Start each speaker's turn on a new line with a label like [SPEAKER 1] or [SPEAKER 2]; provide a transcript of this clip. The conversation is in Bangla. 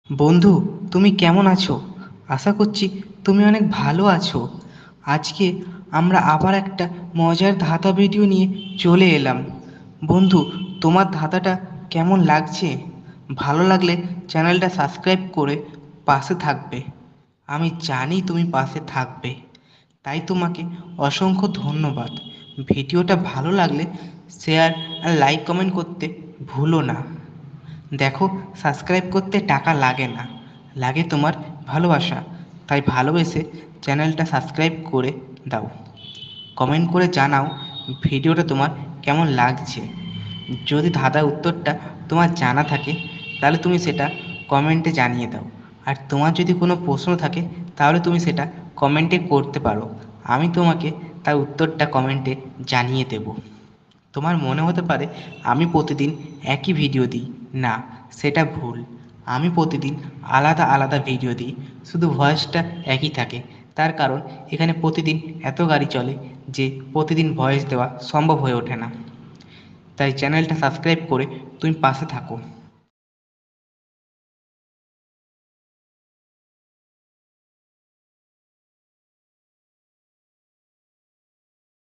[SPEAKER 1] বন্ধু, তুমি কেমন আছো? আশা করছি তুমি অনেক ভালো আছো। আজকে আমরা আবার একটা মজার ধাঁধা ভিডিও নিয়ে চলে এলাম। বন্ধু, তোমার ধাঁধাটা কেমন লাগছে? ভালো লাগলে চ্যানেলটা সাবস্ক্রাইব করে পাশে থাকবে। আমি জানি তুমি পাশে থাকবে, তাই তোমাকে অসংখ্য ধন্যবাদ। ভিডিওটা ভালো লাগলে শেয়ার আর লাইক কমেন্ট করতে ভুলো না। দেখো, সাবস্ক্রাইব করতে টাকা লাগে না, লাগে তোমার ভালোবাসা। তাই ভালোবেসে চ্যানেলটা সাবস্ক্রাইব করে দাও। কমেন্ট করে জানাও ভিডিওটা তোমার কেমন লাগছে। যদি ধাঁধার উত্তরটা তোমার জানা থাকে তাহলে তুমি সেটা কমেন্টে জানিয়ে দাও। আর তোমার যদি কোনো প্রশ্ন থাকে তাহলে তুমি সেটা কমেন্টে করতে পারো। আমি তোমাকে তার উত্তরটা কমেন্টে জানিয়ে দেব। তোমার মনে হতে পারে আমি প্রতিদিন একই ভিডিও দিই। না, সেটা ভুল। আমি প্রতিদিন আলাদা আলাদা ভিডিও দিই, শুধু ভয়েসটা একই থাকে। তার কারণ এখানে প্রতিদিন এত গাড়ি চলে যে প্রতিদিন ভয়েস দেওয়া সম্ভব হয়ে ওঠে না। তাই চ্যানেলটা সাবস্ক্রাইব করে তুমি পাশে থাকো।